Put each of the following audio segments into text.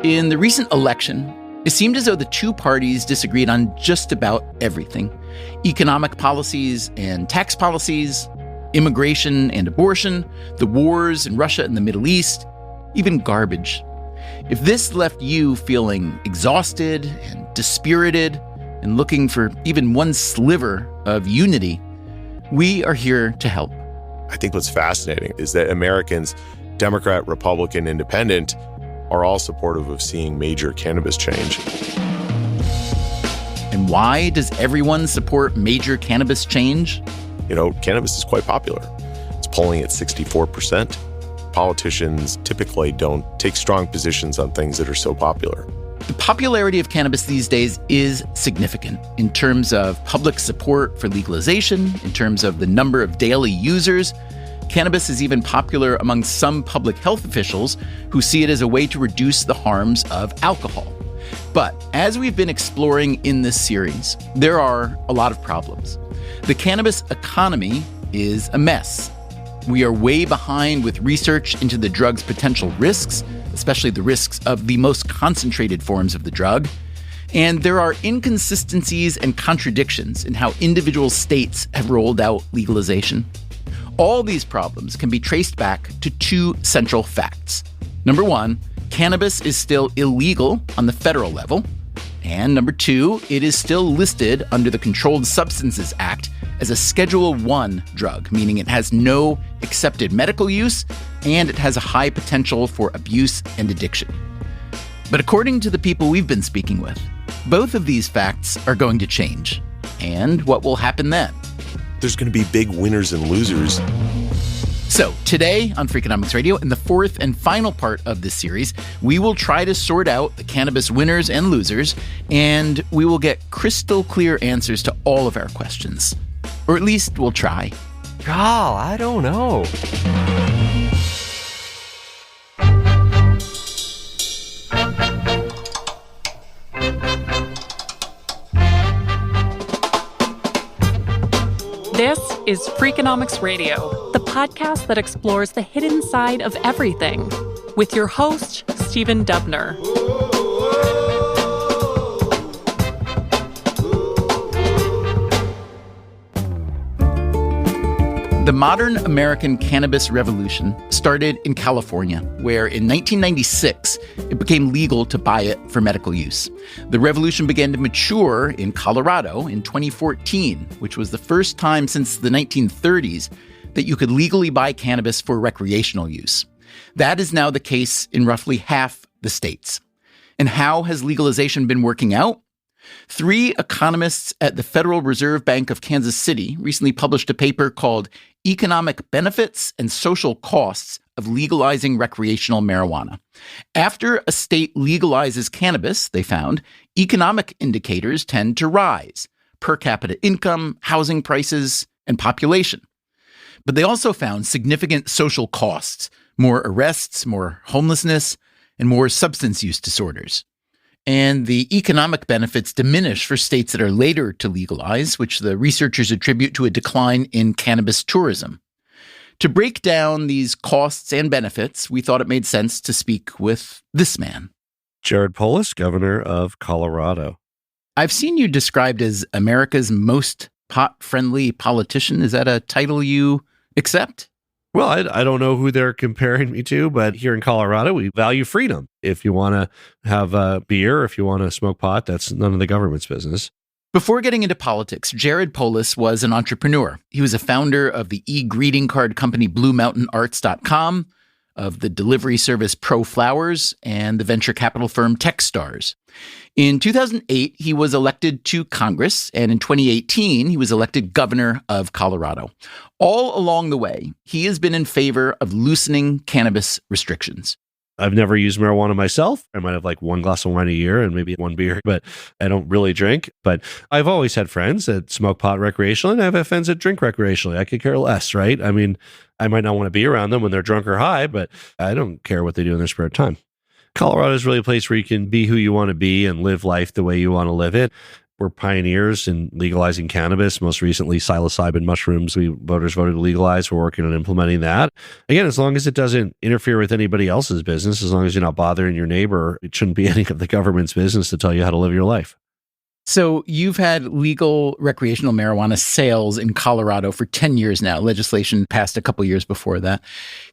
In the recent election, it seemed as though the two parties disagreed on just about everything. Economic policies and tax policies, immigration and abortion, the wars in Russia and the Middle East, even garbage. If this left you feeling exhausted and dispirited and looking for even one sliver of unity, we are here to help. I think what's fascinating is that Americans, Democrat, Republican, Independent, are all supportive of seeing major cannabis change. And why does everyone support major cannabis change? You know, cannabis is quite popular. It's polling at 64%. Politicians typically don't take strong positions on things that are so popular. The popularity of cannabis these days is significant in terms of public support for legalization, in terms of the number of daily users. Cannabis is even popular among some public health officials who see it as a way to reduce the harms of alcohol. But as we've been exploring in this series, there are a lot of problems. The cannabis economy is a mess. We are way behind with research into the drug's potential risks, especially the risks of the most concentrated forms of the drug. And there are inconsistencies and contradictions in how individual states have rolled out legalization. All these problems can be traced back to two central facts. Number one, cannabis is still illegal on the federal level. And number two, it is still listed under the Controlled Substances Act as a Schedule I drug, meaning it has no accepted medical use and it has a high potential for abuse and addiction. But according to the people we've been speaking with, both of these facts are going to change. And what will happen then? There's going to be big winners and losers. So today on Freakonomics Radio, in the fourth and final part of this series, we will try to sort out the cannabis winners and losers, and we will get crystal clear answers to all of our questions. Or at least we'll try. God, I don't know. This is Freakonomics Radio, the podcast that explores the hidden side of everything, with your host, Stephen Dubner. The modern American cannabis revolution started in California, where in 1996, it became legal to buy it for medical use. The revolution began to mature in Colorado in 2014, which was the first time since the 1930s that you could legally buy cannabis for recreational use. That is now the case in roughly half the states. And how has legalization been working out? 3 economists at the Federal Reserve Bank of Kansas City recently published a paper called Economic Benefits and Social Costs of Legalizing Recreational Marijuana. After a state legalizes cannabis, they found, economic indicators tend to rise: per capita income, housing prices, and population. But they also found significant social costs: more arrests, more homelessness, and more substance use disorders. And the economic benefits diminish for states that are later to legalize, which the researchers attribute to a decline in cannabis tourism. To break down these costs and benefits, we thought it made sense to speak with this man. Jared Polis, governor of Colorado. I've seen you described as America's most pot-friendly politician. Is that a title you accept? Well, I don't know who they're comparing me to, but here in Colorado, we value freedom. If you want to have a beer, if you want to smoke pot, that's none of the government's business. Before getting into politics, Jared Polis was an entrepreneur. He was a founder of the e-greeting card company BlueMountainArts.com, of the delivery service ProFlowers, and the venture capital firm Techstars. In 2008, he was elected to Congress, and in 2018, he was elected governor of Colorado. All along the way, he has been in favor of loosening cannabis restrictions. I've never used marijuana myself. I might have like one glass of wine a year and maybe one beer, but I don't really drink. But I've always had friends that smoke pot recreationally, and I've had friends that drink recreationally. I could care less, right? I mean, I might not want to be around them when they're drunk or high, but I don't care what they do in their spare time. Colorado is really a place where you can be who you want to be and live life the way you want to live it. We're pioneers in legalizing cannabis, most recently psilocybin mushrooms. Voters voted to legalize. We're working on implementing that. Again, as long as it doesn't interfere with anybody else's business, as long as you're not bothering your neighbor, it shouldn't be any of the government's business to tell you how to live your life. So you've had legal recreational marijuana sales in Colorado for 10 years now. Legislation passed a couple years before that.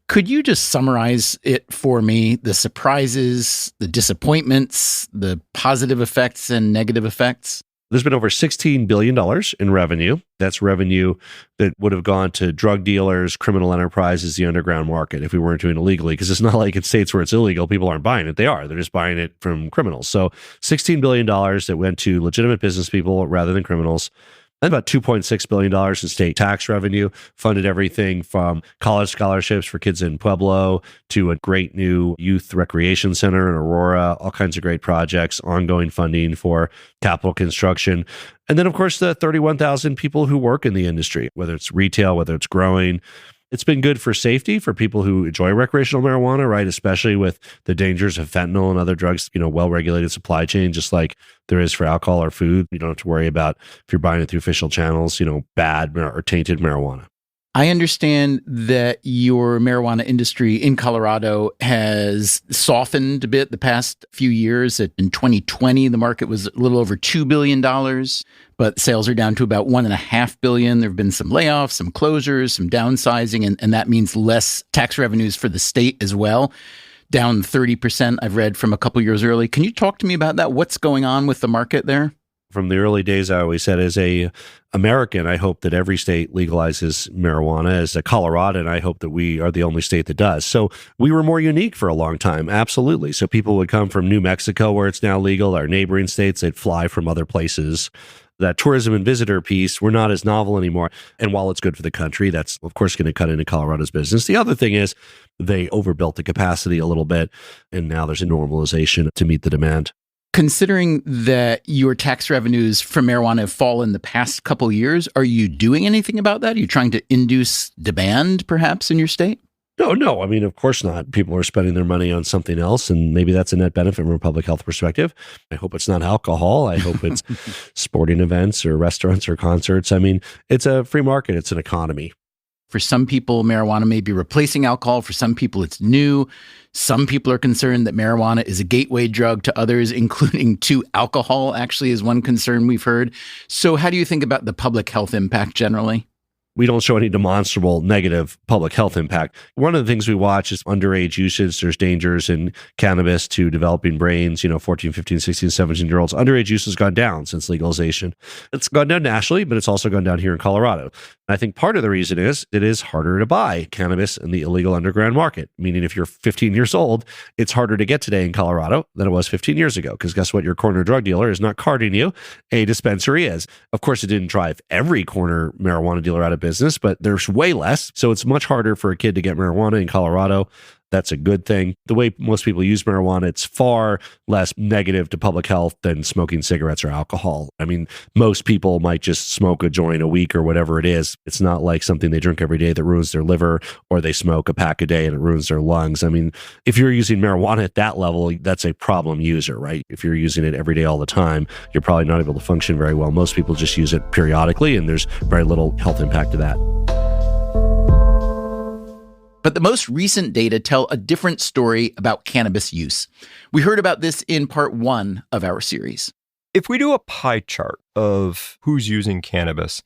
Could you just summarize it for me, the surprises, the disappointments, the positive effects and negative effects? There's been over $16 billion in revenue. That's revenue that would have gone to drug dealers, criminal enterprises, the underground market if we weren't doing it illegally. Because it's not like in states where it's illegal, people aren't buying it. They are. They're just buying it from criminals. So $16 billion that went to legitimate business people rather than criminals. And about $2.6 billion in state tax revenue, funded everything from college scholarships for kids in Pueblo to a great new youth recreation center in Aurora, all kinds of great projects, ongoing funding for capital construction. And then, of course, the 31,000 people who work in the industry, whether it's retail, whether it's growing. It's been good for safety for people who enjoy recreational marijuana, right? Especially with the dangers of fentanyl and other drugs, well-regulated supply chain, just like there is for alcohol or food. You don't have to worry about if you're buying it through official channels, bad or tainted marijuana. I understand that your marijuana industry in Colorado has softened a bit the past few years. In 2020, the market was a little over $2 billion, but sales are down to about $1.5 billion. There have been some layoffs, some closures, some downsizing, and that means less tax revenues for the state as well. Down 30%, I've read, from a couple years early. Can you talk to me about that? What's going on with the market there? From the early days, I always said, as a American, I hope that every state legalizes marijuana. As a Coloradan, I hope that we are the only state that does. So we were more unique for a long time, absolutely. So people would come from New Mexico, where it's now legal, our neighboring states, they'd fly from other places. That tourism and visitor piece, we're not as novel anymore. And while it's good for the country, that's, of course, going to cut into Colorado's business. The other thing is they overbuilt the capacity a little bit, and now there's a normalization to meet the demand. Considering that your tax revenues from marijuana have fallen the past couple of years, are you doing anything about that? Are you trying to induce demand, perhaps, in your state? No. I mean, of course not. People are spending their money on something else, and maybe that's a net benefit from a public health perspective. I hope it's not alcohol. I hope it's sporting events or restaurants or concerts. I mean, it's a free market. It's an economy. For some people, marijuana may be replacing alcohol. For some people, it's new. Some people are concerned that marijuana is a gateway drug to others, including to alcohol, actually, is one concern we've heard. So how do you think about the public health impact generally? We don't show any demonstrable negative public health impact. One of the things we watch is underage usage. There's dangers in cannabis to developing brains, 14, 15, 16, 17-year-olds. Underage use has gone down since legalization. It's gone down nationally, but it's also gone down here in Colorado. And I think part of the reason is it is harder to buy cannabis in the illegal underground market, meaning if you're 15 years old, it's harder to get today in Colorado than it was 15 years ago. Because guess what? Your corner drug dealer is not carding you. A dispensary is. Of course, it didn't drive every corner marijuana dealer out of business, but there's way less. So it's much harder for a kid to get marijuana in Colorado. That's a good thing. The way most people use marijuana, it's far less negative to public health than smoking cigarettes or alcohol. I mean, most people might just smoke a joint a week or whatever it is. It's not like something they drink every day that ruins their liver, or they smoke a pack a day and it ruins their lungs. I mean, if you're using marijuana at that level, that's a problem user, right? If you're using it every day all the time, you're probably not able to function very well. Most people just use it periodically, and there's very little health impact to that. But the most recent data tell a different story about cannabis use. We heard about this in part 1 of our series. If we do a pie chart of who's using cannabis,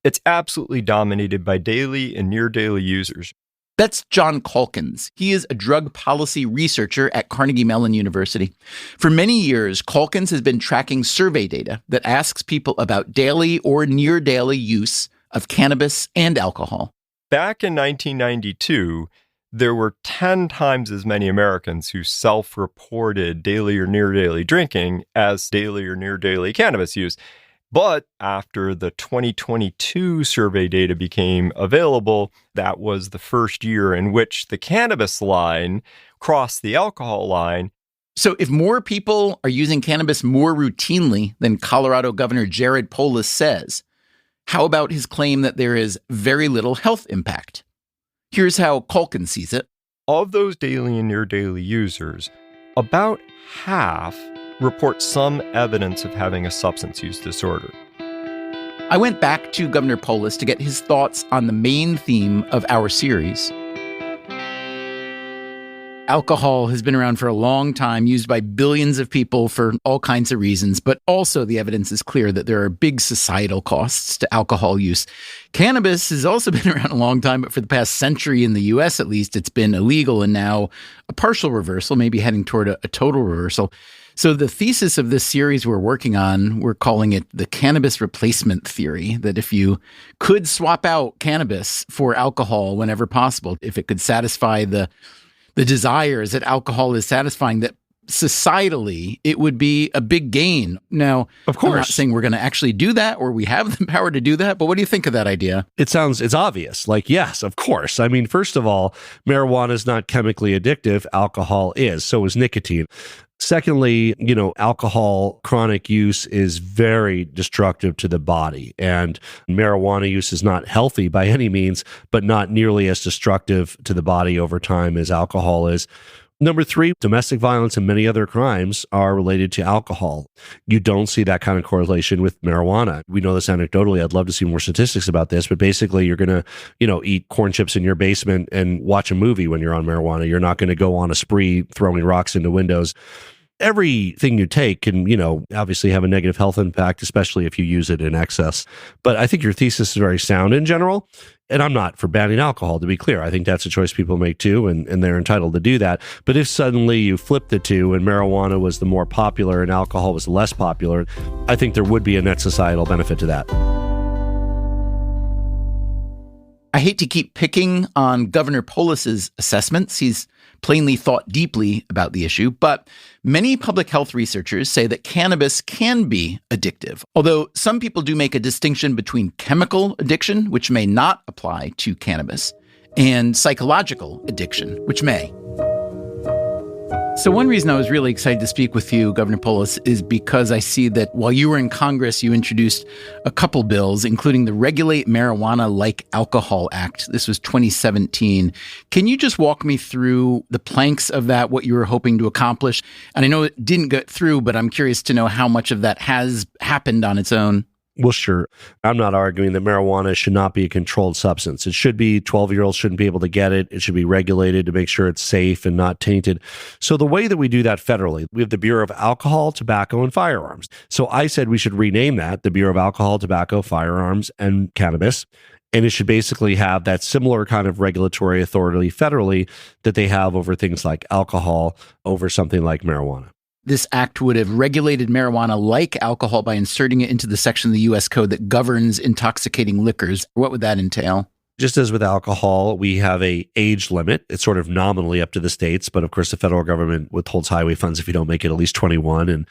it's absolutely dominated by daily and near daily users. That's John Calkins. He is a drug policy researcher at Carnegie Mellon University. For many years, Calkins has been tracking survey data that asks people about daily or near daily use of cannabis and alcohol. Back in 1992, there were 10 times as many Americans who self-reported daily or near-daily drinking as daily or near-daily cannabis use. But after the 2022 survey data became available, that was the first year in which the cannabis line crossed the alcohol line. So if more people are using cannabis more routinely than Colorado Governor Jared Polis says, how about his claim that there is very little health impact? Here's how Calkins sees it. Of those daily and near daily users, about half report some evidence of having a substance use disorder. I went back to Governor Polis to get his thoughts on the main theme of our series. Alcohol has been around for a long time, used by billions of people for all kinds of reasons, but also the evidence is clear that there are big societal costs to alcohol use. Cannabis has also been around a long time, but for the past century in the US at least, it's been illegal and now a partial reversal, maybe heading toward a total reversal. So the thesis of this series we're working on, we're calling it the cannabis replacement theory, that if you could swap out cannabis for alcohol whenever possible, if it could satisfy the desires that alcohol is satisfying, that societally it would be a big gain. Now, of course, I'm not saying we're going to actually do that or we have the power to do that, but what do you think of that idea? It's obvious. Like, yes, of course. I mean, first of all, marijuana is not chemically addictive. Alcohol is. So is nicotine. Secondly, alcohol chronic use is very destructive to the body, and marijuana use is not healthy by any means, but not nearly as destructive to the body over time as alcohol is. Number 3, domestic violence and many other crimes are related to alcohol. You don't see that kind of correlation with marijuana. We know this anecdotally. I'd love to see more statistics about this, but basically you're going to, eat corn chips in your basement and watch a movie when you're on marijuana. You're not going to go on a spree throwing rocks into windows. Everything you take can, obviously have a negative health impact, especially if you use it in excess. But I think your thesis is very sound in general. And I'm not for banning alcohol, to be clear. I think that's a choice people make too, and they're entitled to do that. But if suddenly you flip the two and marijuana was the more popular and alcohol was less popular, I think there would be a net societal benefit to that. I hate to keep picking on Governor Polis's assessments. He's plainly thought deeply about the issue, but many public health researchers say that cannabis can be addictive, although some people do make a distinction between chemical addiction, which may not apply to cannabis, and psychological addiction, which may. So one reason I was really excited to speak with you, Governor Polis, is because I see that while you were in Congress, you introduced a couple bills, including the Regulate Marijuana Like Alcohol Act. This was 2017. Can you just walk me through the planks of that, what you were hoping to accomplish? And I know it didn't get through, but I'm curious to know how much of that has happened on its own. Well, sure. I'm not arguing that marijuana should not be a controlled substance. It should be. 12-year-olds shouldn't be able to get it. It should be regulated to make sure it's safe and not tainted. So the way that we do that federally, we have the Bureau of Alcohol, Tobacco, and Firearms. So I said we should rename that the Bureau of Alcohol, Tobacco, Firearms, and Cannabis. And it should basically have that similar kind of regulatory authority federally that they have over things like alcohol, over something like marijuana. This act would have regulated marijuana like alcohol by inserting it into the section of the U.S. Code that governs intoxicating liquors. What would that entail? Just as with alcohol, we have a age limit. It's sort of nominally up to the states, but of course the federal government withholds highway funds if you don't make it at least 21. And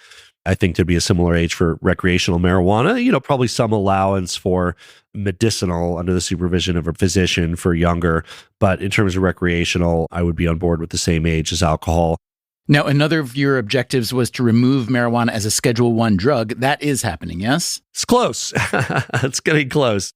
I think there'd be a similar age for recreational marijuana, probably some allowance for medicinal under the supervision of a physician for younger. But in terms of recreational, I would be on board with the same age as alcohol. Now, another of your objectives was to remove marijuana as a Schedule I drug. That is happening, yes? It's close. It's getting close.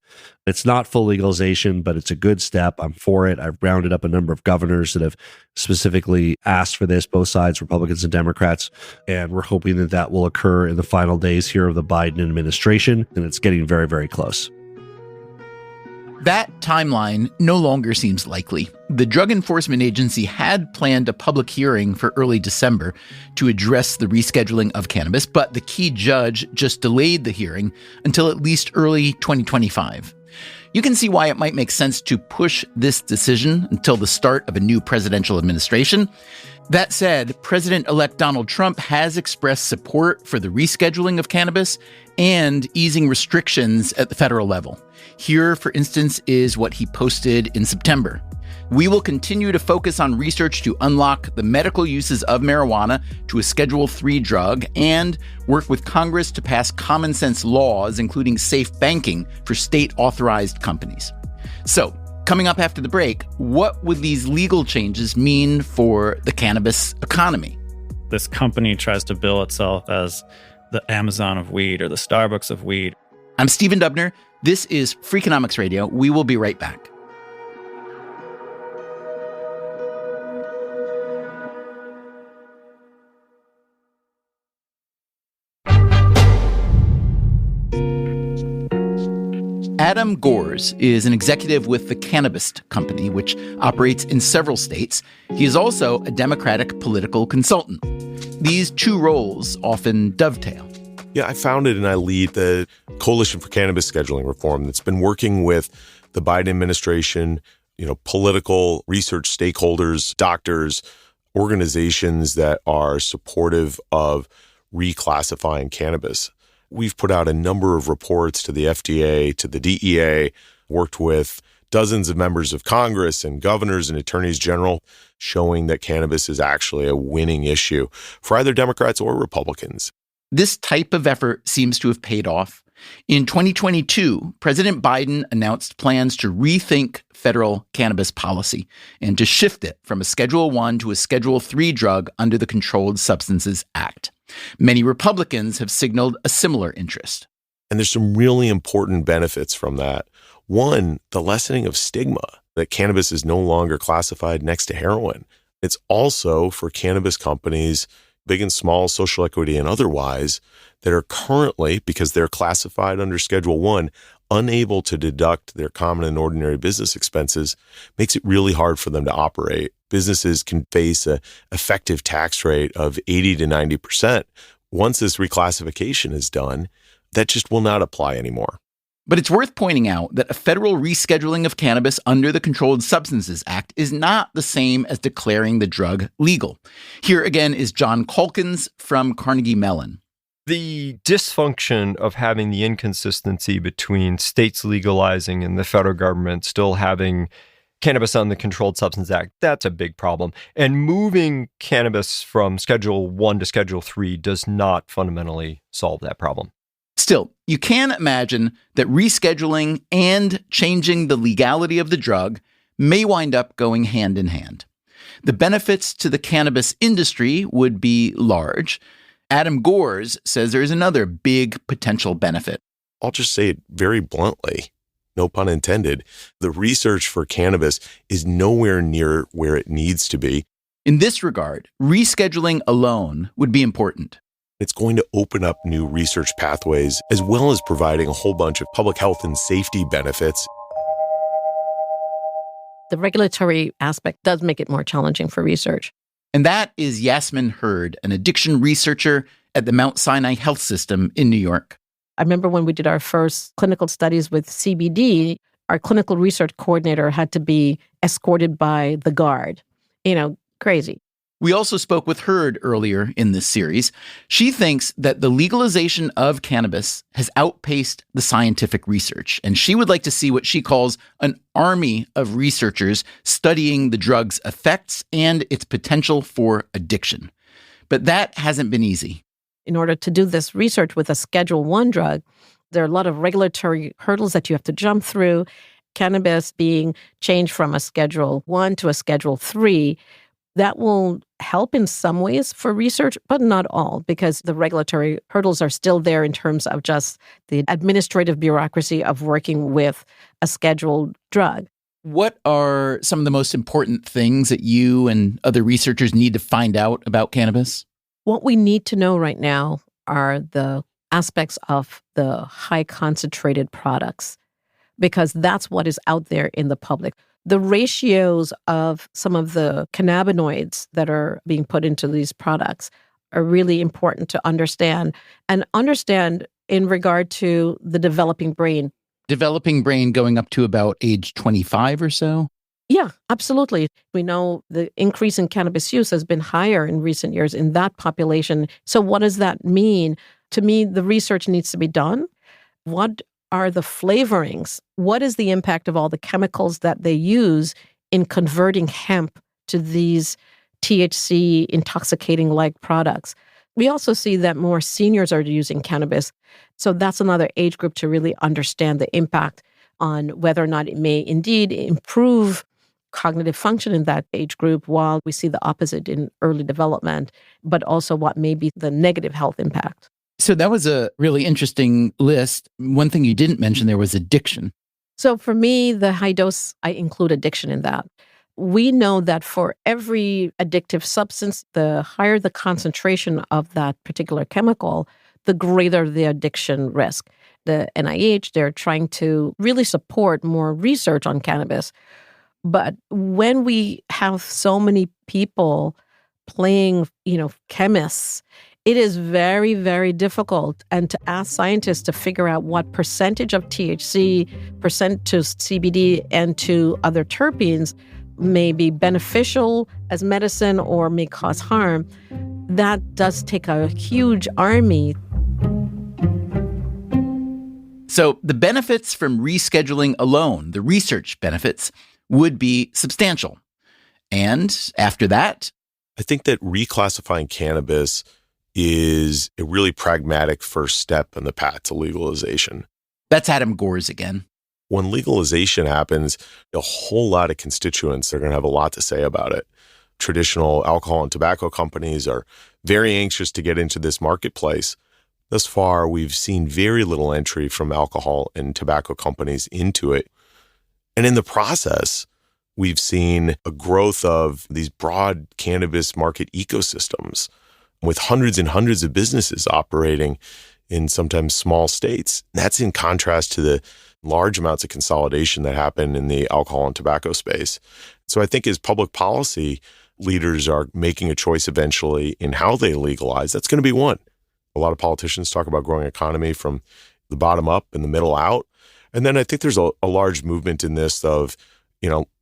It's not full legalization, but it's a good step. I'm for it. I've rounded up a number of governors that have specifically asked for this, both sides, Republicans and Democrats, and we're hoping that that will occur in the final days here of the Biden administration, and it's getting very, very close. That timeline no longer seems likely. The Drug Enforcement Agency had planned a public hearing for early December to address the rescheduling of cannabis, but the key judge just delayed the hearing until at least early 2025. You can see why it might make sense to push this decision until the start of a new presidential administration. That said, President-elect Donald Trump has expressed support for the rescheduling of cannabis and easing restrictions at the federal level. Here, for instance, is what he posted in September. We will continue to focus on research to unlock the medical uses of marijuana to a Schedule III drug and work with Congress to pass common sense laws, including safe banking for state-authorized companies. So, coming up after the break, what would these legal changes mean for the cannabis economy? This company tries to bill itself as the Amazon of weed or the Starbucks of weed. I'm Stephen Dubner. This is Freakonomics Radio. We will be right back. Adam Gores is an executive with the Cannabis company, which operates in several states. He is also a Democratic political consultant. These two roles often dovetail. Yeah, I founded and I lead the Coalition for Cannabis Scheduling Reform that's been working with the Biden administration, political research stakeholders, doctors, organizations that are supportive of reclassifying cannabis. We've put out a number of reports to the FDA, to the DEA, worked with dozens of members of Congress and governors and attorneys general, showing that cannabis is actually a winning issue for either Democrats or Republicans. This type of effort seems to have paid off. In 2022, President Biden announced plans to rethink federal cannabis policy and to shift it from a Schedule I to a Schedule III drug under the Controlled Substances Act. Many Republicans have signaled a similar interest. And there's some really important benefits from that. One, the lessening of stigma, that cannabis is no longer classified next to heroin. It's also for cannabis companies, big and small, social equity and otherwise, that are currently, because they're classified under Schedule I, unable to deduct their common and ordinary business expenses, makes it really hard for them to operate. Businesses can face an effective tax rate of 80 to 90%. Once this reclassification is done, that just will not apply anymore. But it's worth pointing out that a federal rescheduling of cannabis under the Controlled Substances Act is not the same as declaring the drug legal. Here again is John Calkins from Carnegie Mellon. The dysfunction of having the inconsistency between states legalizing and the federal government still having cannabis on the Controlled Substances Act, that's a big problem. And moving cannabis from Schedule I to Schedule III does not fundamentally solve that problem. Still, you can imagine that rescheduling and changing the legality of the drug may wind up going hand in hand. The benefits to the cannabis industry would be large. Adam Gores says there is another big potential benefit. I'll just say it very bluntly, no pun intended. The research for cannabis is nowhere near where it needs to be. In this regard, rescheduling alone would be important. It's going to open up new research pathways, as well as providing a whole bunch of public health and safety benefits. The regulatory aspect does make it more challenging for research. And that is Yasmin Hurd, an addiction researcher at the Mount Sinai Health System in New York. I remember when we did our first clinical studies with CBD, our clinical research coordinator had to be escorted by the guard. Crazy. We also spoke with Hurd earlier in this series. She thinks that the legalization of cannabis has outpaced the scientific research, and she would like to see what she calls an army of researchers studying the drug's effects and its potential for addiction. But that hasn't been easy. In order to do this research with a Schedule I drug, there are a lot of regulatory hurdles that you have to jump through. Cannabis being changed from a Schedule I to a Schedule III, that will help in some ways for research, but not all, because the regulatory hurdles are still there in terms of just the administrative bureaucracy of working with a scheduled drug. What are some of the most important things that you and other researchers need to find out about cannabis? What we need to know right now are the aspects of the high concentrated products, because that's what is out there in the public. The ratios of some of the cannabinoids that are being put into these products are really important to understand, and understand in regard to the developing brain. Developing brain going up to about age 25 or so? Yeah, absolutely. We know the increase in cannabis use has been higher in recent years in that population. So what does that mean? To me, the research needs to be done. What are the flavorings? What is the impact of all the chemicals that they use in converting hemp to these THC intoxicating-like products? We also see that more seniors are using cannabis. So that's another age group to really understand the impact on whether or not it may indeed improve cognitive function in that age group, while we see the opposite in early development, but also what may be the negative health impact. So that was a really interesting list. One thing you didn't mention there was addiction. So for me, the high dose, I include addiction in that. We know that for every addictive substance, the higher the concentration of that particular chemical, the greater the addiction risk. the NIH, they're trying to really support more research on cannabis. But when we have so many people playing, chemists, it is very, very difficult. And to ask scientists to figure out what percentage of THC, percent to CBD, and to other terpenes may be beneficial as medicine or may cause harm, that does take a huge army. So the benefits from rescheduling alone, the research benefits, would be substantial. And after that, I think that reclassifying cannabis is a really pragmatic first step in the path to legalization. that's Adam Gores again. When legalization happens, a whole lot of constituents are going to have a lot to say about it. Traditional alcohol and tobacco companies are very anxious to get into this marketplace. Thus far, we've seen very little entry from alcohol and tobacco companies into it. And in the process, we've seen a growth of these broad cannabis market ecosystems with hundreds and hundreds of businesses operating in sometimes small states. That's in contrast to the large amounts of consolidation that happen in the alcohol and tobacco space. So I think as public policy leaders are making a choice eventually in how they legalize, that's going to be one. A lot of politicians talk about growing economy from the bottom up and the middle out. And then I think there's a large movement in this of,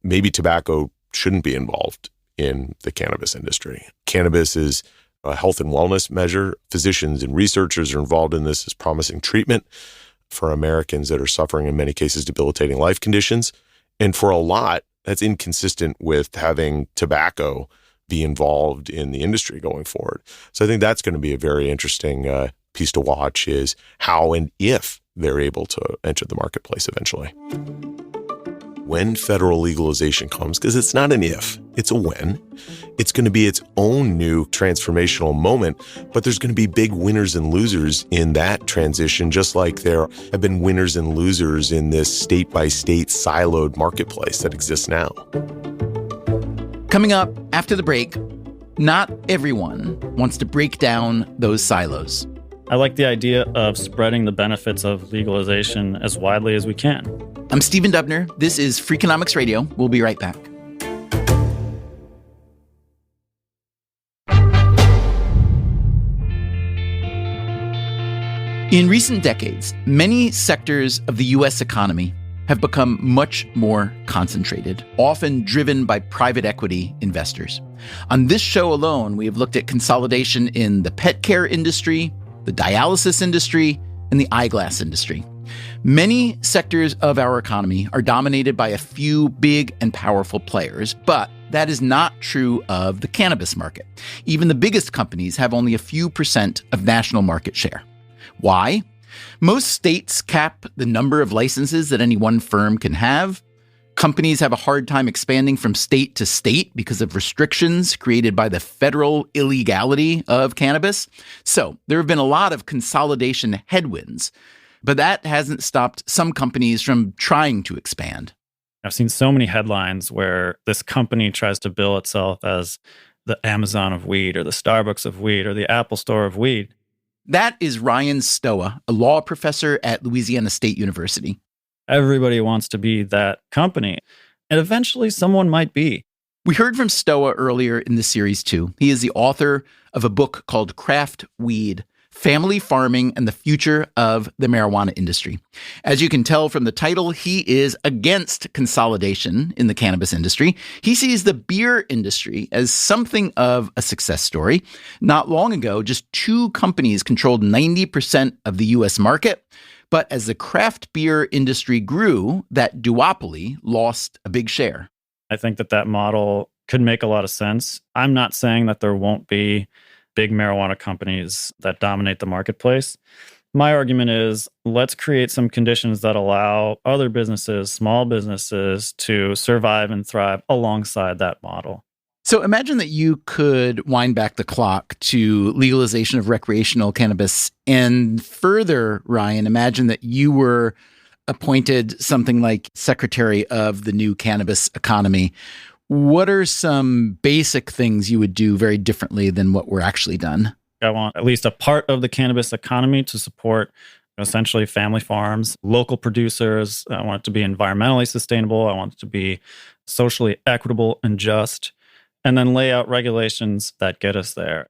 maybe tobacco shouldn't be involved in the cannabis industry. Cannabis is a health and wellness measure. Physicians and researchers are involved in this as promising treatment for Americans that are suffering, in many cases, debilitating life conditions. And for a lot, that's inconsistent with having tobacco be involved in the industry going forward. So I think that's going to be a very interesting piece to watch, is how and if they're able to enter the marketplace eventually. When federal legalization comes, because it's not an if, it's a when, it's going to be its own new transformational moment, but there's going to be big winners and losers in that transition, just like there have been winners and losers in this state-by-state siloed marketplace that exists now. Coming up after the break, not everyone wants to break down those silos. I like the idea of spreading the benefits of legalization as widely as we can. I'm Stephen Dubner. This is Freakonomics Radio. We'll be right back. In recent decades, many sectors of the U.S. economy have become much more concentrated, often driven by private equity investors. On this show alone, we have looked at consolidation in the pet care industry, the dialysis industry, and the eyeglass industry. Many sectors of our economy are dominated by a few big and powerful players, but that is not true of the cannabis market. Even the biggest companies have only a few percent of national market share. Why? Most states cap the number of licenses that any one firm can have. Companies have a hard time expanding from state to state because of restrictions created by the federal illegality of cannabis. So there have been a lot of consolidation headwinds, but that hasn't stopped some companies from trying to expand. I've seen so many headlines where this company tries to bill itself as the Amazon of weed or the Starbucks of weed or the Apple Store of weed. That is Ryan Stoa, a law professor at Louisiana State University. Everybody wants to be that company, and eventually someone might be. We heard from Stoa earlier in the series too. He is the author of a book called Craft Weed: Family Farming and the Future of the Marijuana Industry. As you can tell from the title, he is against consolidation in the cannabis industry. He sees the beer industry as something of a success story. Not long ago, just 2 companies controlled 90% of the U.S. market. But as the craft beer industry grew, that duopoly lost a big share. I think that model could make a lot of sense. I'm not saying that there won't be big marijuana companies that dominate the marketplace. My argument is, let's create some conditions that allow other businesses, small businesses, to survive and thrive alongside that model. So imagine that you could wind back the clock to legalization of recreational cannabis. And further, Ryan, imagine that you were appointed something like Secretary of the new cannabis economy. What are some basic things you would do very differently than what were actually done? I want at least a part of the cannabis economy to support essentially family farms, local producers. I want it to be environmentally sustainable. I want it to be socially equitable and just, and then lay out regulations that get us there.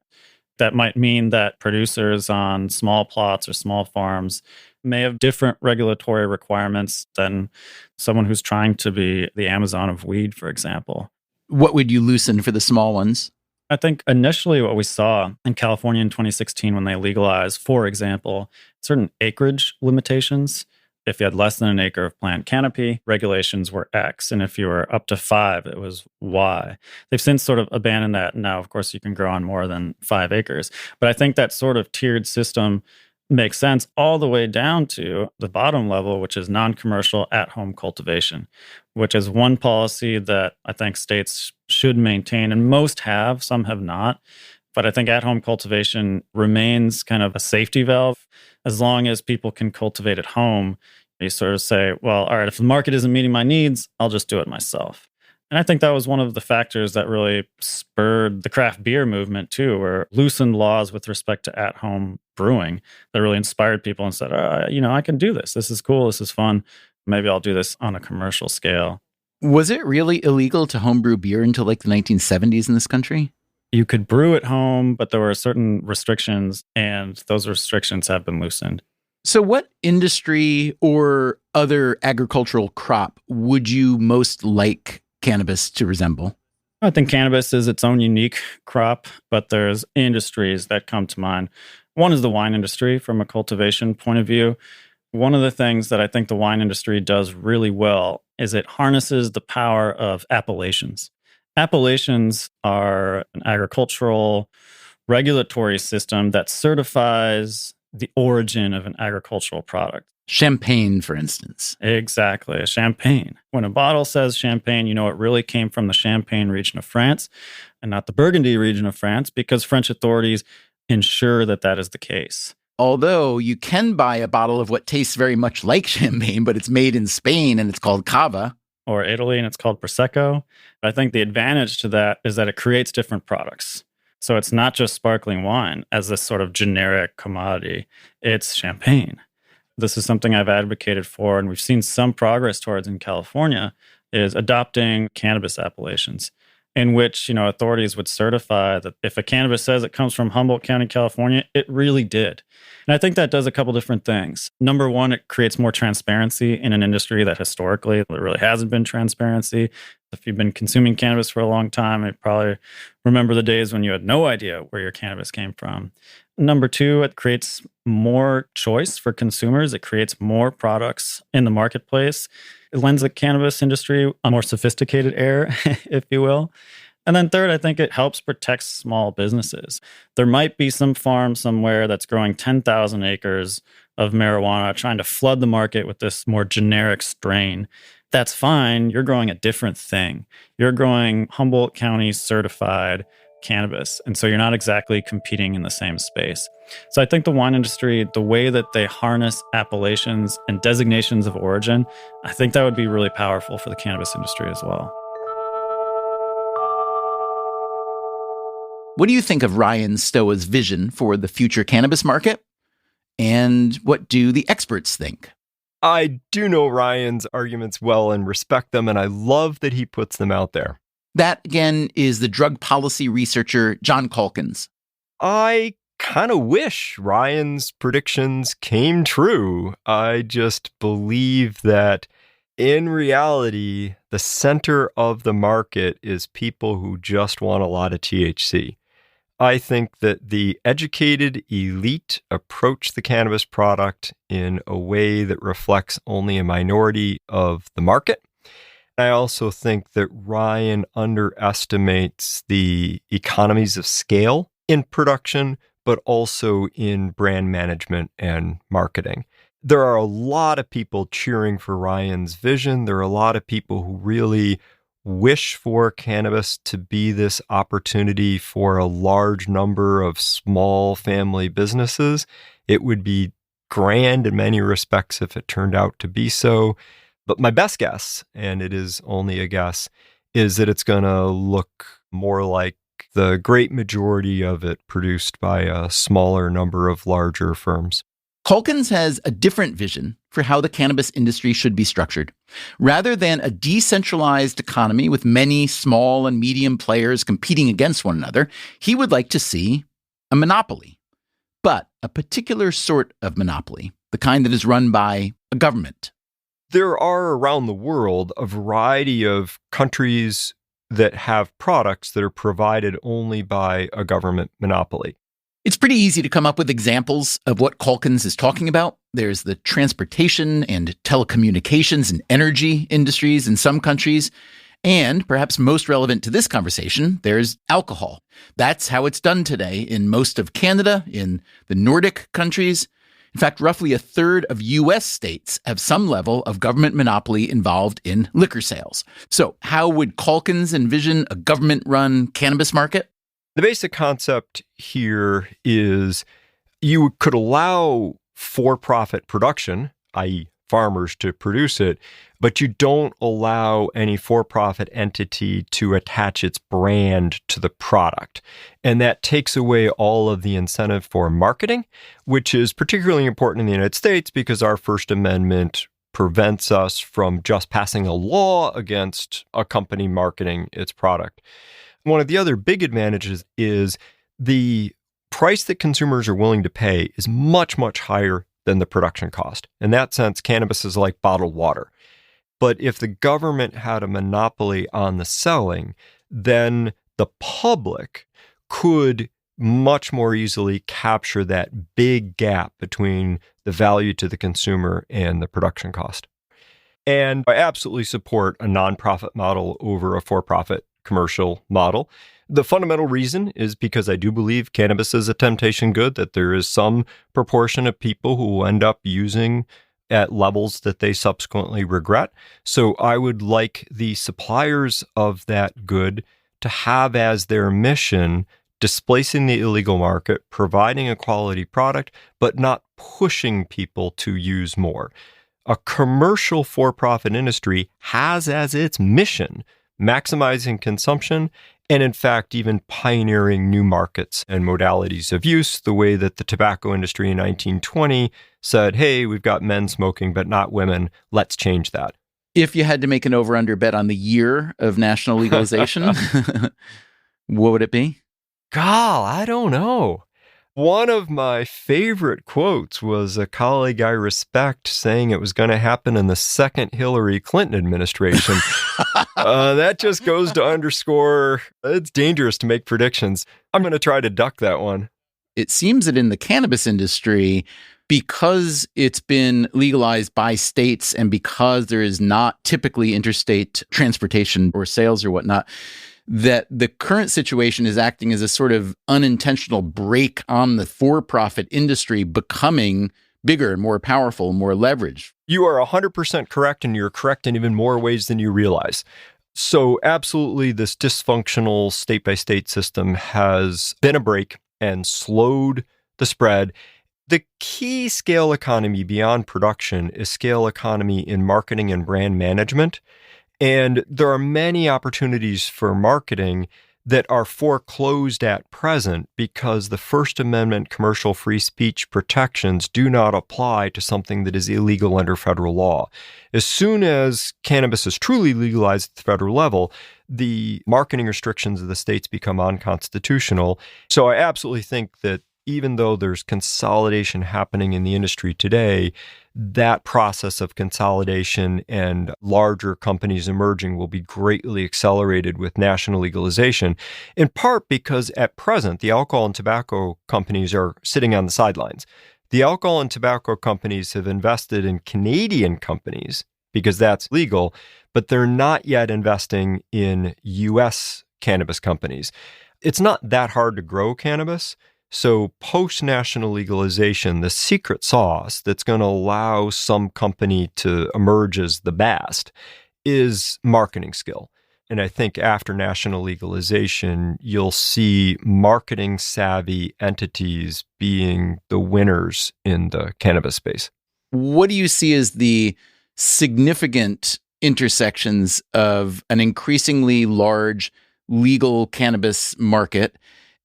That might mean that producers on small plots or small farms may have different regulatory requirements than someone who's trying to be the Amazon of weed, for example. What would you loosen for the small ones? I think initially what we saw in California in 2016 when they legalized, for example, certain acreage limitations. If you had less than an acre of plant canopy, regulations were X. And if you were up to 5, it was Y. They've since sort of abandoned that. Now, of course, you can grow on more than 5 acres. But I think that sort of tiered system makes sense all the way down to the bottom level, which is non-commercial at-home cultivation, which is one policy that I think states should maintain, and most have, some have not. But I think at-home cultivation remains kind of a safety valve. As long as people can cultivate at home, you sort of say, well, all right, if the market isn't meeting my needs, I'll just do it myself. And I think that was one of the factors that really spurred the craft beer movement too, or loosened laws with respect to at-home brewing that really inspired people and said, I can do this. This is cool. This is fun. Maybe I'll do this on a commercial scale. Was it really illegal to homebrew beer until like the 1970s in this country? You could brew at home, but there were certain restrictions, and those restrictions have been loosened. So what industry or other agricultural crop would you most like cannabis to resemble? I think cannabis is its own unique crop, but there's industries that come to mind. One is the wine industry from a cultivation point of view. One of the things that I think the wine industry does really well is it harnesses the power of appellations. Appellations are an agricultural regulatory system that certifies the origin of an agricultural product. Champagne, for instance. Exactly, a champagne. When a bottle says champagne, you know it really came from the Champagne region of France and not the Burgundy region of France, because French authorities ensure that that is the case. Although you can buy a bottle of what tastes very much like champagne, but it's made in Spain and it's called cava. Or Italy, and it's called Prosecco. I think the advantage to that is that it creates different products. So it's not just sparkling wine as this sort of generic commodity. It's champagne. This is something I've advocated for, and we've seen some progress towards in California, is adopting cannabis appellations, in which, authorities would certify that if a cannabis says it comes from Humboldt County, California, it really did. And I think that does a couple different things. Number one, it creates more transparency in an industry that historically there really hasn't been transparency. If you've been consuming cannabis for a long time, you probably remember the days when you had no idea where your cannabis came from. Number two, it creates more choice for consumers. It creates more products in the marketplace. It lends the cannabis industry a more sophisticated air, if you will. And then third, I think it helps protect small businesses. There might be some farm somewhere that's growing 10,000 acres of marijuana, trying to flood the market with this more generic strain. That's fine. You're growing a different thing. You're growing Humboldt County certified cannabis. And so you're not exactly competing in the same space. So I think the wine industry, the way that they harness appellations and designations of origin, I think that would be really powerful for the cannabis industry as well. What do you think of Ryan Stowa's vision for the future cannabis market? And what do the experts think? I do know Ryan's arguments well and respect them, and I love that he puts them out there. That, again, is the drug policy researcher, John Calkins. I kind of wish Ryan's predictions came true. I just believe that in reality, the center of the market is people who just want a lot of THC. I think that the educated elite approach the cannabis product in a way that reflects only a minority of the market. I also think that Ryan underestimates the economies of scale in production, but also in brand management and marketing. There are a lot of people cheering for Ryan's vision. There are a lot of people who really wish for cannabis to be this opportunity for a large number of small family businesses. It would be grand in many respects if it turned out to be so. But my best guess, and it is only a guess, is that it's going to look more like the great majority of it produced by a smaller number of larger firms. Calkins has a different vision for how the cannabis industry should be structured. Rather than a decentralized economy with many small and medium players competing against one another, he would like to see a monopoly, but a particular sort of monopoly, the kind that is run by a government. There are around the world a variety of countries that have products that are provided only by a government monopoly. It's pretty easy to come up with examples of what Calkins is talking about. There's the transportation and telecommunications and energy industries in some countries. And perhaps most relevant to this conversation, there's alcohol. That's how it's done today in most of Canada, in the Nordic countries. In fact, roughly a third of U.S. states have some level of government monopoly involved in liquor sales. So how would Calkins envision a government-run cannabis market? The basic concept here is you could allow for-profit production, i.e. farmers to produce it, but you don't allow any for-profit entity to attach its brand to the product. And that takes away all of the incentive for marketing, which is particularly important in the United States because our First Amendment prevents us from just passing a law against a company marketing its product. One of the other big advantages is the price that consumers are willing to pay is much, much higher than the production cost. In that sense, cannabis is like bottled water. But if the government had a monopoly on the selling, then the public could much more easily capture that big gap between the value to the consumer and the production cost. And I absolutely support a nonprofit model over a for-profit commercial model. The fundamental reason is because I do believe cannabis is a temptation good, that there is some proportion of people who will end up using at levels that they subsequently regret. So I would like the suppliers of that good to have as their mission displacing the illegal market, providing a quality product, but not pushing people to use more. A commercial for-profit industry has as its mission maximizing consumption, and in fact, even pioneering new markets and modalities of use, the way that the tobacco industry in 1920 said, hey, we've got men smoking, but not women. Let's change that. If you had to make an over-under bet on the year of national legalization, what would it be? God, I don't know. One of my favorite quotes was a colleague I respect saying it was going to happen in the second Hillary Clinton administration. That just goes to underscore it's dangerous to make predictions. I'm going to try to duck that one. It seems that in the cannabis industry, because it's been legalized by states and because there is not typically interstate transportation or sales or whatnot, that the current situation is acting as a sort of unintentional brake on the for-profit industry becoming bigger and more powerful and more leveraged. You are 100% correct, and you're correct in even more ways than you realize. So absolutely, this dysfunctional state-by-state system has been a brake and slowed the spread. The key scale economy beyond production is scale economy in marketing and brand management. And there are many opportunities for marketing that are foreclosed at present because the First Amendment commercial free speech protections do not apply to something that is illegal under federal law. As soon as cannabis is truly legalized at the federal level, the marketing restrictions of the states become unconstitutional. So I absolutely think that even though there's consolidation happening in the industry today, that process of consolidation and larger companies emerging will be greatly accelerated with national legalization, in part because at present, the alcohol and tobacco companies are sitting on the sidelines. The alcohol and tobacco companies have invested in Canadian companies because that's legal, but they're not yet investing in U.S. cannabis companies. It's not that hard to grow cannabis. So post-national legalization, the secret sauce that's going to allow some company to emerge as the best is marketing skill. And I think after national legalization, you'll see marketing-savvy entities being the winners in the cannabis space. What do you see as the significant intersections of an increasingly large legal cannabis market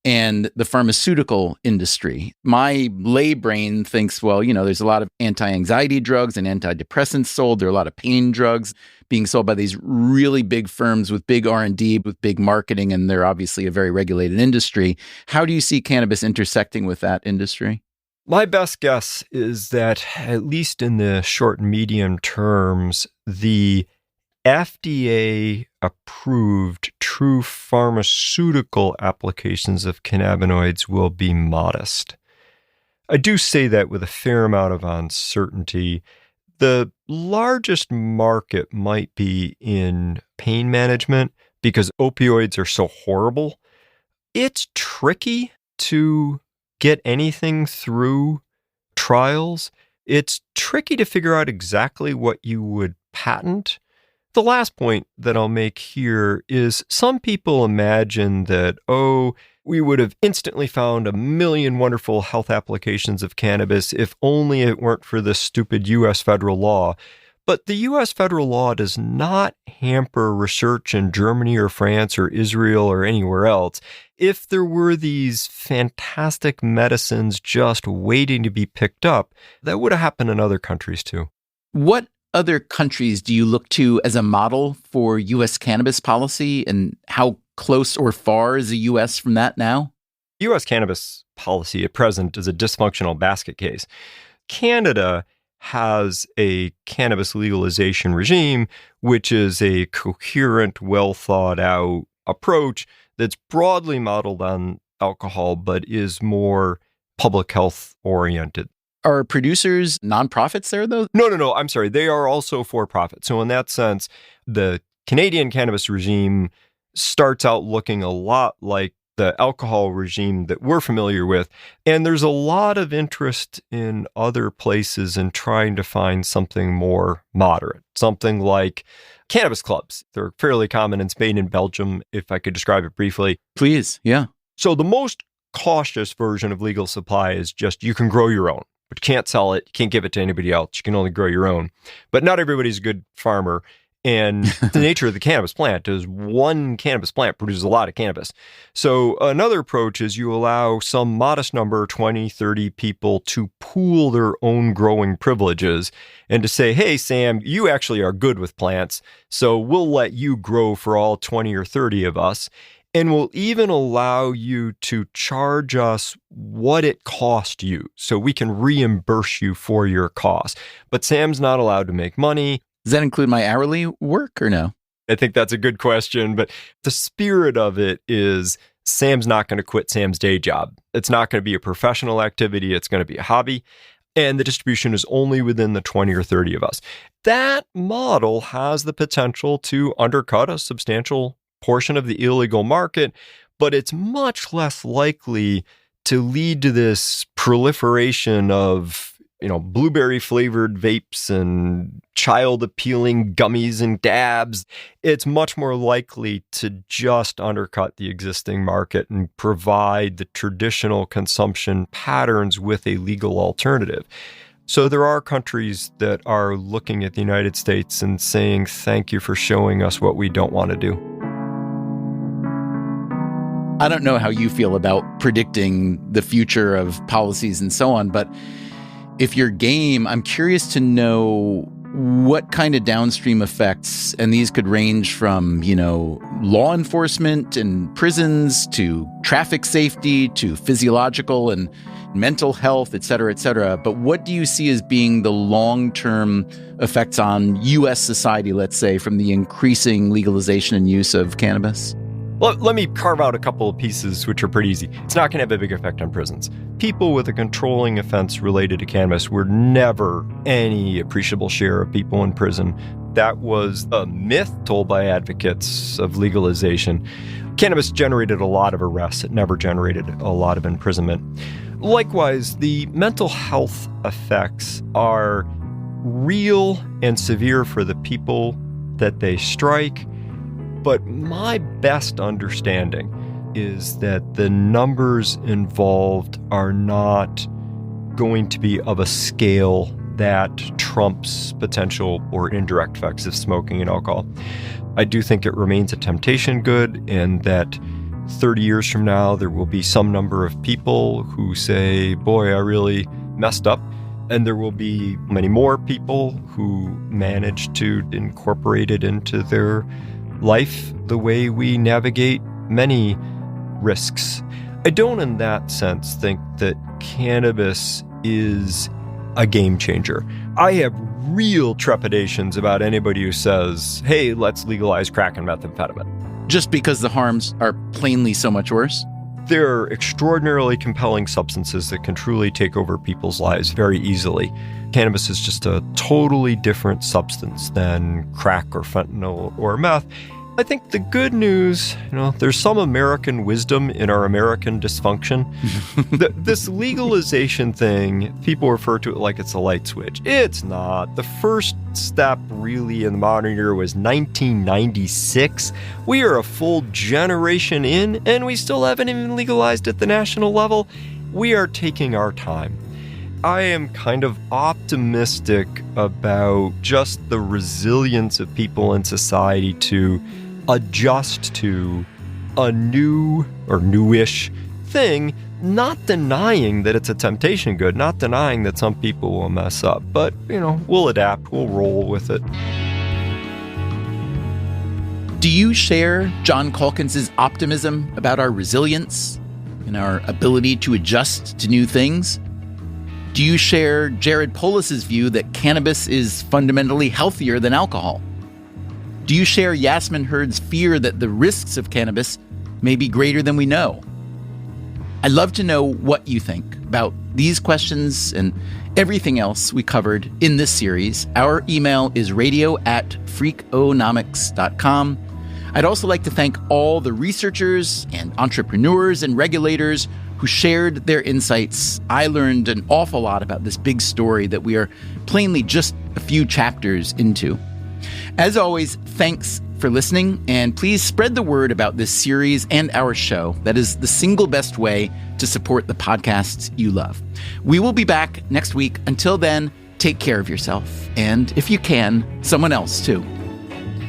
and the pharmaceutical industry. My lay brain thinks, well, there's a lot of anti-anxiety drugs and antidepressants sold. There are a lot of pain drugs being sold by these really big firms with big R&D, with big marketing, and they're obviously a very regulated industry. How do you see cannabis intersecting with that industry? My best guess is that, at least in the short and medium terms, the FDA-approved true pharmaceutical applications of cannabinoids will be modest. I do say that with a fair amount of uncertainty. The largest market might be in pain management because opioids are so horrible. It's tricky to get anything through trials. It's tricky to figure out exactly what you would patent. The last point that I'll make here is some people imagine that, we would have instantly found 1 million wonderful health applications of cannabis if only it weren't for this stupid U.S. federal law. But the U.S. federal law does not hamper research in Germany or France or Israel or anywhere else. If there were these fantastic medicines just waiting to be picked up, that would have happened in other countries too. What other countries do you look to as a model for U.S. cannabis policy, and how close or far is the U.S. from that now? U.S. cannabis policy at present is a dysfunctional basket case. Canada has a cannabis legalization regime, which is a coherent, well thought out approach that's broadly modeled on alcohol, but is more public health oriented. Are producers nonprofits there, though? No. I'm sorry. They are also for profit. So in that sense, the Canadian cannabis regime starts out looking a lot like the alcohol regime that we're familiar with. And there's a lot of interest in other places in trying to find something more moderate, something like cannabis clubs. They're fairly common in Spain and Belgium, if I could describe it briefly. Please, yeah. So the most cautious version of legal supply is just you can grow your own, but you can't sell it. You can't give it to anybody else. You can only grow your own. But not everybody's a good farmer. And the nature of the cannabis plant is one cannabis plant produces a lot of cannabis. So another approach is you allow some modest number, 20, 30 people, to pool their own growing privileges and to say, hey, Sam, you actually are good with plants, so we'll let you grow for all 20 or 30 of us. And we'll even allow you to charge us what it cost you so we can reimburse you for your cost. But Sam's not allowed to make money. Does that include my hourly work or no? I think that's a good question, but the spirit of it is Sam's not going to quit Sam's day job. It's not going to be a professional activity. It's going to be a hobby. And the distribution is only within the 20 or 30 of us. That model has the potential to undercut a substantial portion of the illegal market, but it's much less likely to lead to this proliferation of blueberry flavored vapes and child appealing gummies and dabs. It's much more likely to just undercut the existing market and provide the traditional consumption patterns with a legal alternative. So there are countries that are looking at the United States and saying, thank you for showing us what we don't want to do. I don't know how you feel about predicting the future of policies and so on, but if you're game, I'm curious to know what kind of downstream effects, and these could range from, law enforcement and prisons to traffic safety to physiological and mental health, et cetera, but what do you see as being the long-term effects on U.S. society, let's say, from the increasing legalization and use of cannabis? Let me carve out a couple of pieces which are pretty easy. It's not going to have a big effect on prisons. People with a controlling offense related to cannabis were never any appreciable share of people in prison. That was a myth told by advocates of legalization. Cannabis generated a lot of arrests. It never generated a lot of imprisonment. Likewise, the mental health effects are real and severe for the people that they strike. But my best understanding is that the numbers involved are not going to be of a scale that trumps potential or indirect effects of smoking and alcohol. I do think it remains a temptation good, and that 30 years from now, there will be some number of people who say, boy, I really messed up. And there will be many more people who manage to incorporate it into their life the way we navigate many risks. I don't, in that sense, think that cannabis is a game changer. I have real trepidations about anybody who says, hey, let's legalize crack and methamphetamine. Just because the harms are plainly so much worse? They're extraordinarily compelling substances that can truly take over people's lives very easily. Cannabis is just a totally different substance than crack or fentanyl or meth. I think the good news, there's some American wisdom in our American dysfunction. This legalization thing, people refer to it like it's a light switch. It's not. The first step really in the modern era was 1996. We are a full generation in, and we still haven't even legalized at the national level. We are taking our time. I am kind of optimistic about just the resilience of people in society to adjust to a new or newish thing, not denying that it's a temptation good, not denying that some people will mess up, but, we'll adapt, we'll roll with it. Do you share John Calkins' optimism about our resilience and our ability to adjust to new things? Do you share Jared Polis's view that cannabis is fundamentally healthier than alcohol? Do you share Yasmin Hurd's fear that the risks of cannabis may be greater than we know? I'd love to know what you think about these questions and everything else we covered in this series. Our email is radio@freakonomics.com. I'd also like to thank all the researchers and entrepreneurs and regulators who shared their insights. I learned an awful lot about this big story that we are plainly just a few chapters into. As always, thanks for listening, and please spread the word about this series and our show. That is the single best way to support the podcasts you love. We will be back next week. Until then, take care of yourself, and if you can, someone else too.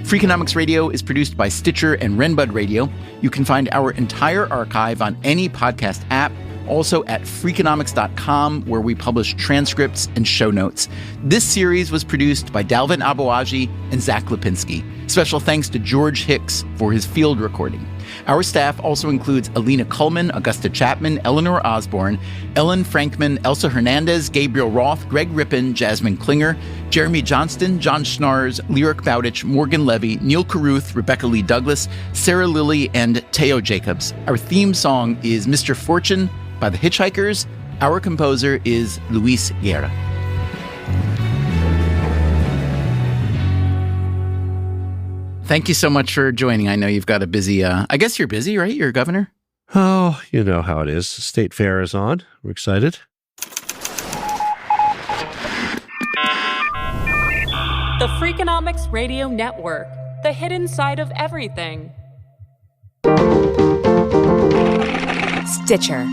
Freakonomics Radio is produced by Stitcher and Renbud Radio. You can find our entire archive on any podcast app, also at Freakonomics.com, where we publish transcripts and show notes. This series was produced by Dalvin Aboagi and Zach Lipinski. Special thanks to George Hicks for his field recording. Our staff also includes Alina Kuhlman, Augusta Chapman, Eleanor Osborne, Ellen Frankman, Elsa Hernandez, Gabriel Roth, Greg Rippin, Jasmine Klinger, Jeremy Johnston, John Schnars, Lyric Bowditch, Morgan Levy, Neil Carruth, Rebecca Lee Douglas, Sarah Lilly, and Teo Jacobs. Our theme song is Mr. Fortune by the Hitchhikers. Our composer is Luis Guerra. Thank you so much for joining. I know you've got a busy, I guess you're busy, right? You're a governor? Oh, you know how it is. State Fair is on. We're excited. The Freakonomics Radio Network, the hidden side of everything. Stitcher.